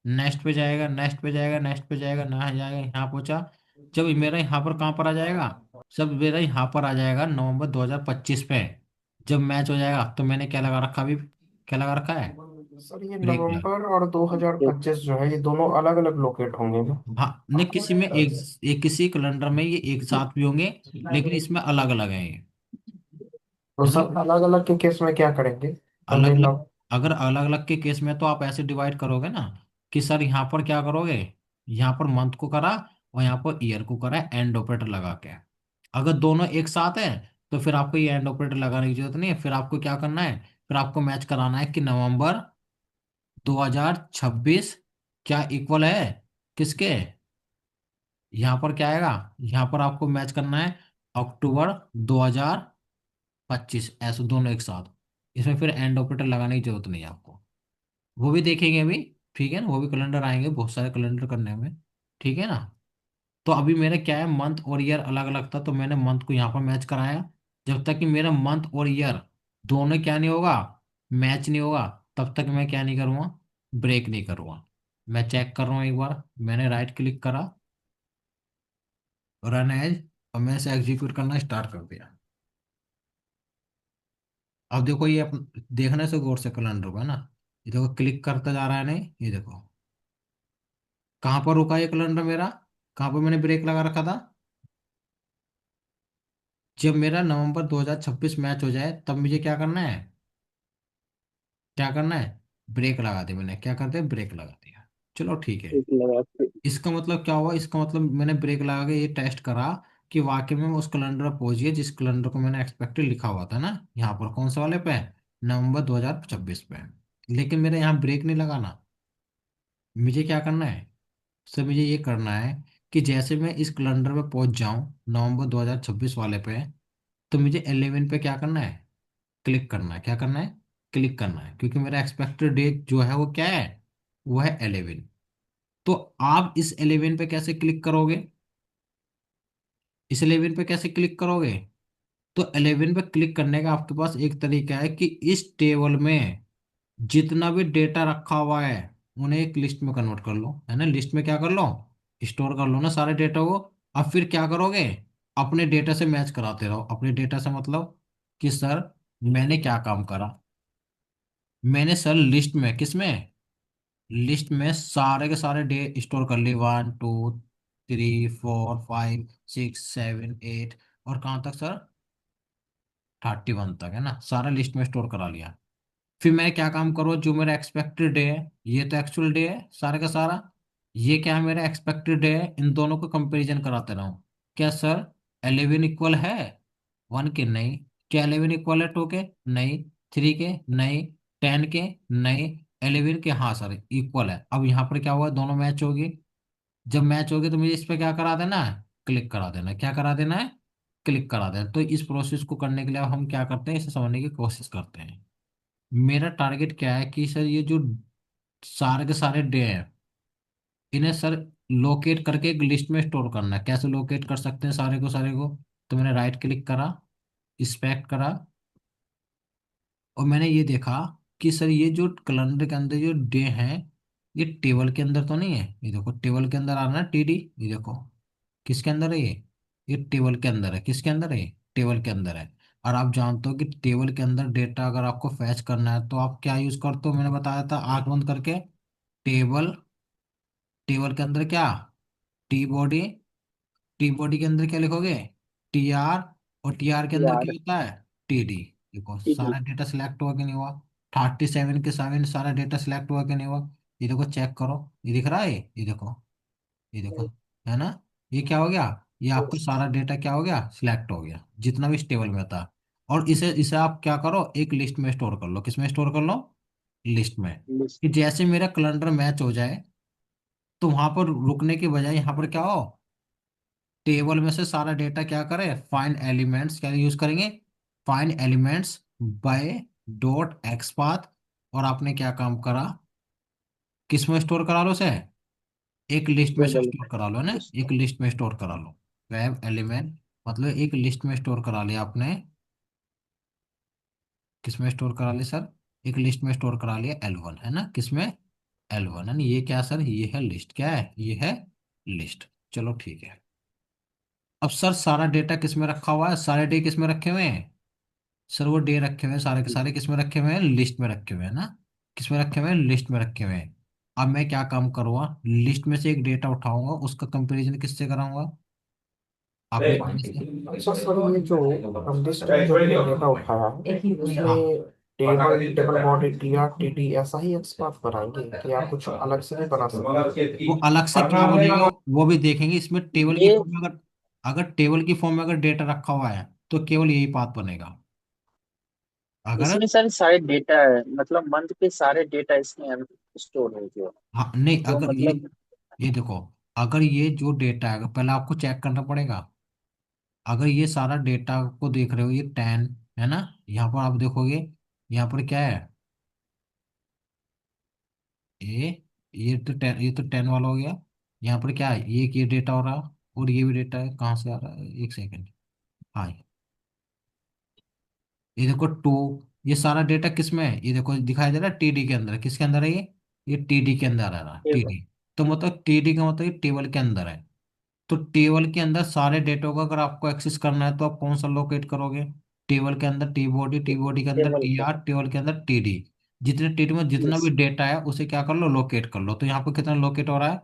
नेक्स्ट पे जाएगा, नेक्स्ट पे जाएगा, नेक्स्ट पे जाएगा, ना जाएगा, यहाँ पहुंचा। जब मेरा यहाँ पर कहाँ पर आ जाएगा? जब मेरा यहाँ पर आ जाएगा नवंबर 2025 पे, जब मैच हो जाएगा, तो मैंने क्या लगा रखा अभी? क्या लगा रखा है? सर ये ब्रेक। नवंबर और 2025 जो है, ये दोनों अलग अलग लोकेट होंगे ना? हाँ, नहीं, किसी में एक किसी कैलेंडर में ये एक साथ भी होंगे, लेकिन इसमें अलग अलग है ये। तो है ना? सर अलग अलग के केस में क्या करेंगे? अलग अभी अलग। नव अगर अलग अलग के केस में तो आप ऐसे डिवाइड करोगे ना कि सर यहाँ पर क्या करोगे, यहाँ पर मंथ को करा और यहाँ पर ईयर को करा एंड ऑपरेटर लगा के। अगर दोनों एक साथ है तो फिर आपको ये एंड ऑपरेटर लगाने की जरूरत नहीं है। फिर आपको क्या करना है? फिर आपको मैच कराना है कि नवंबर 2026 क्या इक्वल है किसके? यहाँ पर क्या आएगा? यहाँ पर आपको मैच करना है अक्टूबर 2025, ऐसे दोनों एक साथ। इसमें फिर एंड ऑपरेटर लगाने की जरूरत नहीं है आपको। वो भी देखेंगे अभी। ठीक है ना? वो भी कैलेंडर आएंगे, बहुत सारे कैलेंडर करने में। ठीक है ना? तो अभी मेरा क्या है, मंथ और ईयर अलग अलग था तो मैंने मंथ को यहाँ पर मैच कराया। जब तक कि मेरा मंथ और ईयर दोनों क्या नहीं होगा, मैच नहीं होगा, तब तक मैं क्या नहीं करूँगा, ब्रेक नहीं करूँगा। मैं चेक कर रहा हूँ एक बार। मैंने राइट क्लिक करा, रन एज, और मैं इसे एग्जीक्यूट करना स्टार्ट कर दिया। अब देखो ये देखने से गौर से कैलेंडर को, है ना? ये देखो क्लिक करता जा रहा है नहीं, ये देखो कहाँ पर रुका ये कैलेंडर मेरा। कहाँ पर मैंने ब्रेक लगा रखा था? जब मेरा नवंबर 2026 मैच हो जाए तब मुझे क्या करना है? क्या करना है? ब्रेक लगा दी मैंने। क्या करते? ब्रेक लगा दिया। चलो ठीक है। एक लगा के इसका मतलब क्या हुआ? इसका मतलब मैंने ब्रेक लगा के ये टेस्ट करा कि वाकई में मैं उस कैलेंडर पर पहुंच गया जिस कैलेंडर को मैंने एक्सपेक्टेड लिखा हुआ था ना, यहाँ पर कौन से वाले पे, नवंबर 2026 पे। लेकिन मेरे यहाँ ब्रेक नहीं लगाना। मुझे क्या करना है? सर मुझे ये करना है कि जैसे मैं इस कैलेंडर पे पहुंच जाऊं नवंबर 2026 वाले पे, तो मुझे 11 पे क्या करना है? क्लिक करना है। क्या करना है? क्लिक करना है, क्योंकि मेरा एक्सपेक्टेड डेट जो है वो क्या है? वो है 11। तो आप इस 11 पे कैसे क्लिक करोगे? इस 11 पे कैसे क्लिक करोगे? तो 11 पे क्लिक करने का आपके पास एक तरीका है कि इस टेबल में जितना भी डेटा रखा हुआ है उन्हें एक लिस्ट में कन्वर्ट कर लो। है ना? लिस्ट में क्या कर लो? स्टोर कर लो ना सारे डेटा को। अब फिर क्या करोगे? अपने डेटा से मैच कराते रहो। अपने डेटा से मतलब कि सर मैंने क्या काम करा। मैंने सर लिस्ट में, किस में, लिस्ट में सारे के सारे डे स्टोर कर लिए। 1 2 3 4 5 6 7 8, और कहाँ तक सर? 31 तक, है ना? सारा लिस्ट में स्टोर करा लिया। फिर मैं क्या काम करूँ? जो मेरा एक्सपेक्टेड डे है, ये तो एक्चुअल डे है सारा का सारा, ये क्या है, मेरा एक्सपेक्टेड डे है। इन दोनों को कंपैरिजन कराते रहूं। क्या सर 11 इक्वल है 1 के? नहीं। क्या 11 इक्वल है 2 के? नहीं। 3 के? नहीं। 10 के? नहीं। 11 के? हाँ सर इक्वल है। अब यहाँ पर क्या हुआ? दोनों मैच होगी। जब मैच होगी तो मुझे इस पर क्या करा देना है? क्लिक करा देना है। क्या करा देना है? क्लिक करा देना है। तो इस प्रोसेस को करने के लिए अब हम क्या करते हैं, इसे समझने की कोशिश करते हैं। मेरा टारगेट क्या है कि सर ये जो सारे के सारे डे हैं इन्हें सर लोकेट करके एक लिस्ट में स्टोर करना है। कैसे लोकेट कर सकते हैं सारे को सारे को? तो मैंने राइट क्लिक करा, इंस्पेक्ट करा, और मैंने ये देखा कि सर ये जो कैलेंडर के अंदर जो डे हैं ये टेबल के अंदर तो नहीं है। ये देखो टेबल के अंदर आ रहा है टीडी। ये देखो किसके अंदर है ये टेबल के अंदर है। किसके अंदर है? टेबल के अंदर है। और आप जानते हो कि टेबल के अंदर डेटा अगर आपको फैच करना है तो आप क्या यूज करते हो? मैंने बताया था आंख बंद करके। टेबल, टेबल के अंदर क्या? टी बॉडी, टी बॉडी के अंदर क्या लिखोगे? टी आर, और टी आर के अंदर यार क्या होता है? T D. देखो ठीक सारा डेटा सिलेक्ट हुआ कि नहीं हुआ? 37 के 7 सारा डेटा सिलेक्ट हुआ कि नहीं हुआ? ये देखो चेक करो, ये दिख रहा है, ये देखो, ये देखो, है। है ना? ये क्या हो गया? ये आपका यस। सारा डेटा क्या हो गया? सिलेक्ट हो गया जितना भी इस टेबल में था। और इसे इसे आप क्या करो, एक लिस्ट में स्टोर कर लो। किस में स्टोर कर लो? लिस्ट में, लिस्ट कि जैसे मेरा कैलेंडर मैच हो जाए तो वहां पर रुकने के बजाय यहाँ पर क्या हो, टेबल में से सारा डेटा क्या करें, फाइंड एलिमेंट्स क्या यूज करेंगे, find elements bye dot XPath. और आपने क्या काम करा, किस में स्टोर करा लो उसे, एक लिस्ट में से टेबल स्टोर करा लो ना, लिस्ट। एक लिस्ट में स्टोर करा लो। वेब एलिमेंट मतलब एक लिस्ट में स्टोर करा लिया आपने। किस में स्टोर करा लिया सर, एक लिस्ट में स्टोर करा लिया L1 है ना, किसमें, L1 है ना। ये क्या सर, ये है लिस्ट, क्या है ये है लिस्ट। चलो ठीक है। अब सर सारा डेटा किस में रखा हुआ है, सारे डे किस में रखे हुए हैं, सर वो डे रखे हुए हैं सारे के सारे किस में रखे हुए हैं, लिस्ट में रखे हुए हैं ना, किस में रखे हुए हैं, लिस्ट में रखे हुए हैं। अब मैं क्या काम करूंगा, लिस्ट में से एक डेटा उठाऊंगा, उसका कंपैरिजन किससे कराऊंगा, आप ये बताइए। अच्छा सर, ये जो हम लिस्ट में जो हमने डेटा उठाया है हाँ, उसमें table table body TR TD ऐसा ही एक्सपाथ बनाएंगे कि आप कुछ अलग से नहीं बना सकते? वो अलग से क्या बनेगा वो भी देखेंगे, इसमें टेबल की ये फॉर्म में अगर, अगर टेबल की फॉर्म में अगर डेटा रखा हुआ है तो केवल यही पाथ बनेगा। अगर, इसमें सारे सारे डेटा है, मतलब मंथ के सारे डेटा इसमें स्टोर है जो हाँ नहीं, जो अगर मतलब ये देखो, अगर ये जो डेटा है पहले आपको चेक करना पड़ेगा। अगर ये सारा डेटा को देख रहे हो, ये 10 है ना, यहाँ पर आप देखोगे, यहाँ पर क्या है, ये ये तो 10 वाला हो गया। यहाँ पर क्या है, ये डेटा हो रहा, और ये भी डेटा है, कहाँ से आ रहा है, एक सेकेंड। हाँ, ये देखो 2, ये सारा डेटा किस में है, ये देखो दिखाई दे रहा है TD के अंदर, किसके अंदर है ये TD के अंदर आ रहा है, टेबल। TD। तो मतलब TD का मतलब ये टेबल के अंदर है। तो टेबल के अंदर सारे डेटा को अगर आपको एक्सेस करना है तो आप कौन सा लोकेट करोगे, टेबल के अंदर टी बॉडी के अंदर टेबल को। TR, टेबल के अंदर TD। जितने TD में जितना भी यस। डेटा है उसे क्या कर लो, लोकेट कर लो। तो यहाँ पर कितना लोकेट हो रहा है,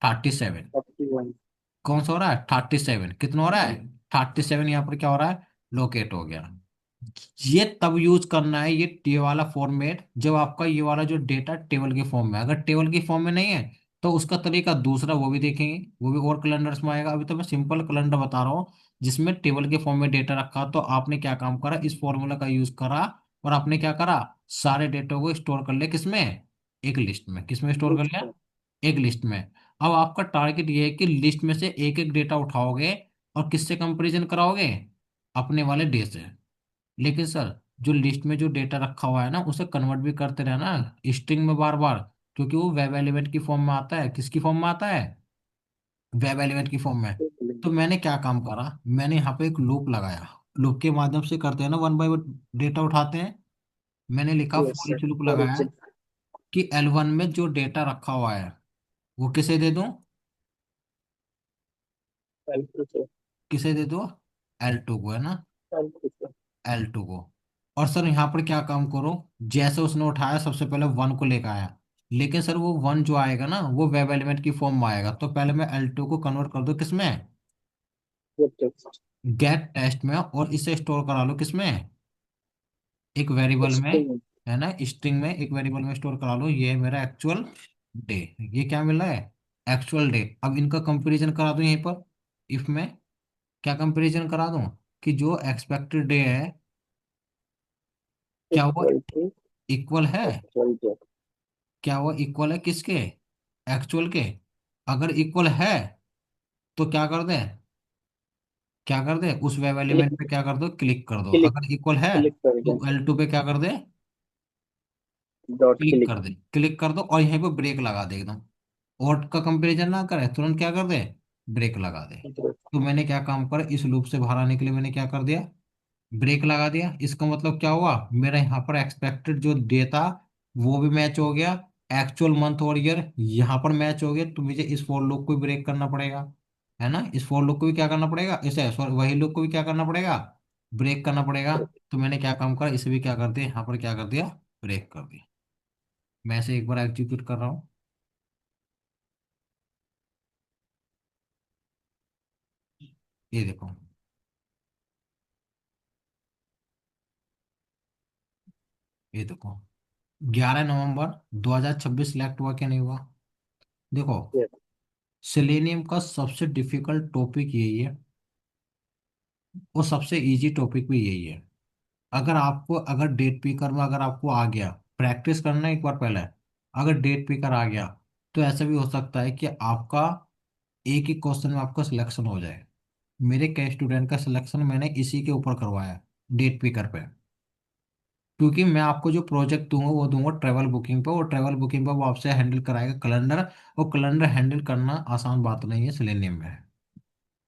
37। 41। कौन सा हो रहा है, 37, कितना हो रहा है, 37 यहाँ पर क्या हो रहा है, लोकेट हो गया। ये तब यूज करना है ये वाला फॉर्मेट जब आपका ये वाला जो डेटा टेबल के फॉर्म में है। अगर टेबल की फॉर्म में नहीं है तो उसका तरीका दूसरा, वो भी देखेंगे, वो भी और कैलेंडर्स में आएगा। अभी तो मैं सिंपल कैलेंडर बता रहा हूँ जिसमें टेबल के फॉर्म में डेटा रखा। तो आपने क्या काम करा, इस फॉर्मूला का यूज करा, और आपने क्या करा, सारे डेटा को स्टोर कर लिया किसमें, एक लिस्ट में। किसमें स्टोर कर लिया, लिस्ट। एक लिस्ट में। अब आपका टारगेट ये है कि लिस्ट में से एक एक डेटा उठाओगे और किससे कंपैरिजन कराओगे, अपने वाले डे से। लेकिन सर जो लिस्ट में जो डेटा रखा हुआ है ना उसे कन्वर्ट भी करते रहना स्ट्रिंग में बार बार, क्योंकि वो वेब एलिमेंट की फॉर्म में आता है, किसकी फॉर्म में आता है, वेब एलिमेंट की फॉर्म में। तो मैंने क्या काम करा, मैंने यहाँ पे एक लूप लगाया, लूप के माध्यम से करते हैं ना, वन बाय वन डेटा उठाते हैं। मैंने लिखा yes for sir. Each loop for लगाया एग्जाम्पल। कि L1 में जो डेटा रखा हुआ है वो किसे दे दूं, किसे दे दो, L2 को, है ना, L2 को। और सर यहाँ पर क्या काम करो, जैसे उसने उठाया सबसे पहले 1 को लेकर आया। लेकिन सर वो 1 जो आएगा ना वो वेब एलिमेंट की फॉर्म में आएगा, तो पहले मैं L2 को कन्वर्ट कर दो किसमें, गेट टेस्ट में, और इसे स्टोर करा लो किसमें, एक वेरिएबल में, है ना, स्ट्रिंग में, एक वेरिएबल में स्टोर करा लो। ये है मेरा एक्चुअल डे, ये क्या मिल रहा है, एक्चुअल डे। अब इनका कंपैरिजन करा दूं यहीं पर, इफ में क्या कंपैरिजन करा दूं, कि जो एक्सपेक्टेड डे है क्या वो इक्वल टू इक्वल है, एक्चुअल डेट। क्या वो इक्वल है किसके, एक्चुअल के। अगर इक्वल है तो क्या कर दे, क्या कर दे, उस वेब क्लिक। एलिमेंट पे क्या कर दो, क्लिक कर दो। क्लिक। अगर इक्वल है क्लिक कर दें। तो L2 पे क्या कर दे, डॉट क्लिक क्लिक। कर दे, क्लिक कर दो, और यहीं पे ब्रेक लगा दे एकदम। और का कंपैरिजन ना करे तुरंत क्या कर दे, ब्रेक लगा दे। तो मैंने क्या काम करा, इस लूप से बाहर आने के लिए मैंने क्या कर दिया, ब्रेक लगा दिया। इसका मतलब क्या हुआ, मेरा यहाँ पर एक्सपेक्टेड जो डे था वो भी मैच हो गया, एक्चुअल मंथ और ईयर यहाँ पर मैच हो गया। तो मुझे इस फॉर लूप को भी ब्रेक करना पड़ेगा, है ना, इस फॉर लूप को भी क्या करना पड़ेगा, इसे सॉरी वही लूप को भी क्या करना पड़ेगा, ब्रेक करना पड़ेगा। तो मैंने क्या काम करा, इसे भी क्या कर दिया, यहाँ पर क्या कर दिया, ब्रेक कर दिया। मैं इसे एक बार एग्जीक्यूट कर रहा हूँ, ये देखो, ये देखो 11 नवंबर 2026 सिलेक्ट हुआ क्या नहीं हुआ। देखो, सेलेनियम का सबसे डिफिकल्ट टॉपिक यही है, और सबसे इजी टॉपिक भी यही है। अगर आपको, अगर डेट पिकर में अगर आपको आ गया, प्रैक्टिस करना एक बार पहले। अगर डेट पिकर आ गया तो ऐसा भी हो सकता है कि आपका एक ही क्वेश्चन में आपका सिलेक्शन हो जाए। मेरे कई स्टूडेंट का सिलेक्शन मैंने इसी के ऊपर करवाया, डेट पिकर पे। क्योंकि मैं आपको जो प्रोजेक्ट दूंगा वो दूंगा ट्रैवल बुकिंग पे, और ट्रैवल बुकिंग पे वो आपसे हैंडल कराएगा कैलेंडर। और कैलेंडर हैंडल करना आसान बात नहीं है, सिलेनियम में है।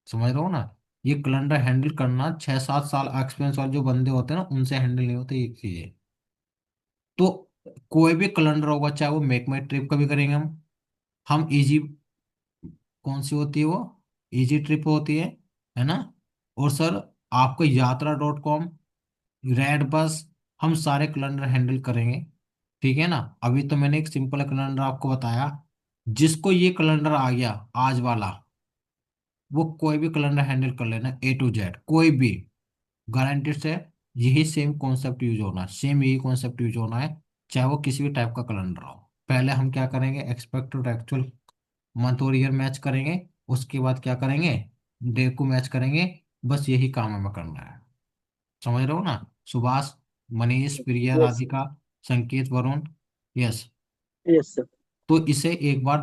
समझ रहे हो ना? ये कैलेंडर हैंडल करना 6-7 साल एक्सपीरियंस वाले जो बंदे होते हैं ना, उनसे हैंडल नहीं होते ये चीजें। तो कोई भी कैलेंडर होगा, चाहे वो मेक माई ट्रिप का भी करेंगे हम इजी, कौन सी होती है वो, इजी ट्रिप होती है ना। और सर आपको यात्रा.com, रेड बस, हम सारे कैलेंडर हैंडल करेंगे। ठीक है ना? अभी तो मैंने एक सिंपल कैलेंडर आपको बताया। जिसको ये कैलेंडर आ गया आज वाला, वो कोई भी कैलेंडर हैंडल कर लेना, A to Z कोई भी, गारंटेड से। यही सेम कॉन्सेप्ट यूज होना है, सेम यही कॉन्सेप्ट यूज होना है, चाहे वो किसी भी टाइप का कैलेंडर हो। पहले हम क्या करेंगे, एक्सपेक्टेड एक्चुअल मंथ और ईयर मैच करेंगे। उसके बाद क्या करेंगे, डे को मैच करेंगे। बस यही काम हमें करना है। समझ रहे हो ना? सुभाष, मनीष, प्रिया, यस सर। राधिका, संकेत, वरुण। यस। Yes sir. तो इसे एक बार,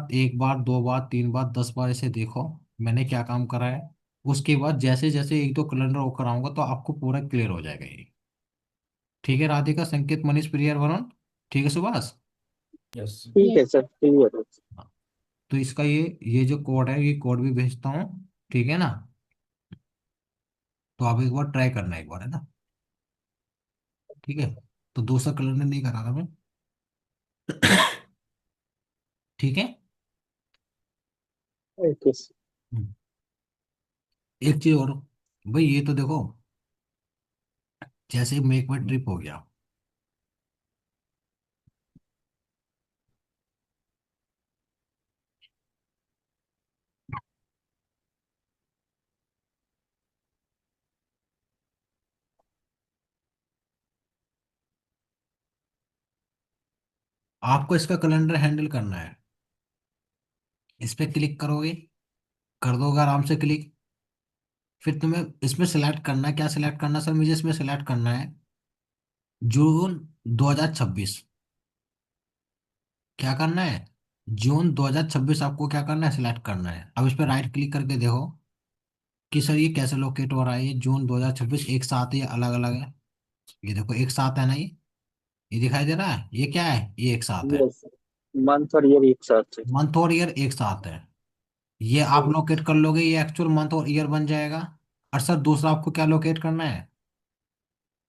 2 बार, 3 बार, 10 बार इसे देखो, मैंने क्या काम करा है। उसके बाद जैसे जैसे एक दो कैलेंडर होकर आऊंगा तो आपको पूरा क्लियर हो जाएगा ये। ठीक है राधिका, संकेत, मनीष, प्रिया, वरुण। ठीक है सुभाष। यस। ठीक है यस सर, क्लियर है। हाँ, तो इसका ये जो कोड है, ये कोड भी भेजता हूँ। ठीक है ना? तो आप एक बार ट्राई करना, एक बार, है ना? ठीक है। तो दूसरा कैलेंडर नहीं करा रहा मैं। ठीक है। Okay sir. हम्म। एक चीज और, भाई ये तो देखो, जैसे मेक माई ट्रिप हो गया, आपको इसका कैलेंडर हैंडल करना है। इस पे क्लिक करोगे, कर दोगे आराम से क्लिक। फिर तुम्हें इसमें सिलेक्ट करना है, क्या सिलेक्ट करना है सर, मुझे इसमें सिलेक्ट करना है जून 2026। क्या करना है, जून 2026 आपको क्या करना है, सिलेक्ट करना है। अब इस पर राइट क्लिक करके देखो कि सर ये कैसे लोकेट हो रहा है। ये जून 2026 एक साथ है या अलग अलग है? ये देखो एक साथ है ना, ये दिखाई दे रहा है, ये क्या है, ये एक साथ है। यस सर, मंथ और ईयर एक साथ है। मंथ और ईयर एक साथ है। ये आप लोकेट कर लोगे, ये एक्चुअल मंथ और ईयर बन जाएगा। और सर दूसरा आपको क्या लोकेट करना है,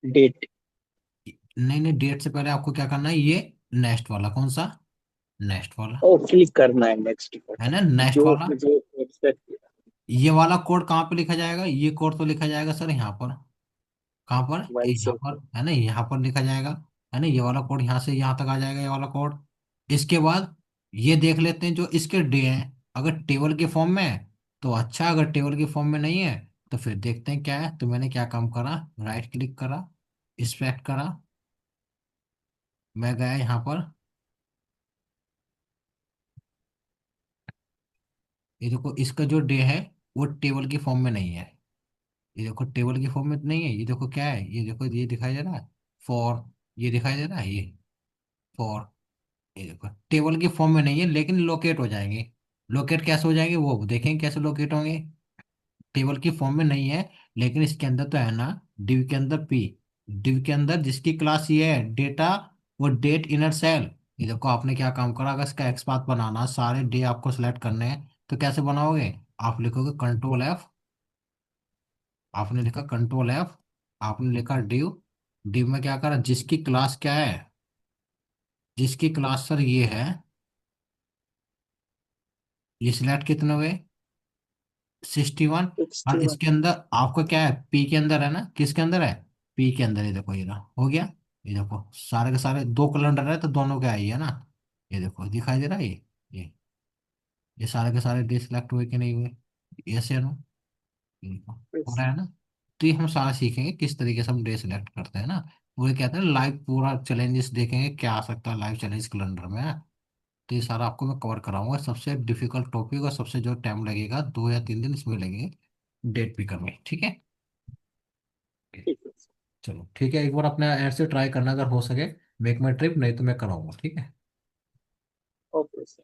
डेट। नहीं नहीं, डेट से पहले आपको क्या करना है, ये नेक्स्ट वाला, कौन सा, नेक्स्ट वाला, और क्लिक करना है नेक्स्ट है पर, ना, नेक्स्ट जो वाला। मुझे एक्सपेक्ट किया। ये वाला कोड कहाँ पे लिखा जाएगा, ये कोड तो लिखा जाएगा सर यहाँ पर। कहाँ पर, वन यहाँ से। पर, है ना, यहाँ पर लिखा जाएगा। है ना, ये वाला कोड यहाँ से यहाँ तक आ जाएगा, ये वाला कोड। इसके बाद ये देख लेते हैं जो इसके डे हैं, अगर टेबल के फॉर्म में है तो अच्छा, अगर टेबल के फॉर्म में नहीं है तो फिर देखते हैं क्या है। तो मैंने क्या काम करा, राइट क्लिक करा, इंस्पेक्ट करा, मैं गया यहाँ पर। ये देखो इसका जो डे है वो टेबल की फॉर्म में नहीं है। ये देखो टेबल की फॉर्म में तो नहीं है, ये देखो क्या है, ये देखो ये दिखाई दे रहा है फॉर, ये दिखाई दे रहा है ये फॉर। ये देखो टेबल की फॉर्म में नहीं है लेकिन लोकेट हो जाएंगे। लोकेट कैसे हो जाएंगे वो देखेंगे, कैसे लोकेट होंगे। टेबल की फॉर्म में नहीं है लेकिन इसके अंदर तो है ना, डिव के अंदर पी, डिव के अंदर जिसकी क्लास ये है डेटा, वो डेट इनर सेल। ये देखो आपने क्या काम करा, अगर इसका एक्सपाथ बनाना, सारे डे आपको सिलेक्ट करने हैं तो कैसे बनाओगे, आप लिखोगे कंट्रोल F। आपने लिखा कंट्रोल F, आपने लिखा डिव, डिव में क्या करा, जिसकी क्लास क्या है, जिसकी क्लास सर ये है, ये सिलेक्ट कितने हुए, 61। और 61। इसके अंदर आपका क्या है, पी के अंदर है ना, किसके अंदर है, पी के अंदर। ये देखो ये रहा, हो गया। ये देखो सारे के सारे दो कैलेंडर है तो दोनों के आई है ना। ये देखो दिखाई दे रहा है ये सारे के सारे डे सिलेक्ट हुए कि नहीं हुए, यस या नो, ये देखो हो रहा है ना। तो ये हम सारा सीखेंगे किस तरीके से हम डे सिलेक्ट करते हैं ना। वो ये कहते हैं लाइव पूरा चैलेंजेस देखेंगे, क्या आ सकता है लाइव चैलेंज कैलेंडर में। तो ये सारा आपको मैं कवर कराऊंगा। सबसे डिफिकल्ट टॉपिक और सबसे जो टाइम लगेगा, 2 या 3 दिन इसमें लगेंगे डेट पिकर में। ठीक है। ठीक है। चलो ठीक है, एक बार अपने ऐड से ट्राई करना अगर हो सके। मेक माई ट्रिप, नहीं तो मैं कराऊंगा, ठीक है। Okay sir.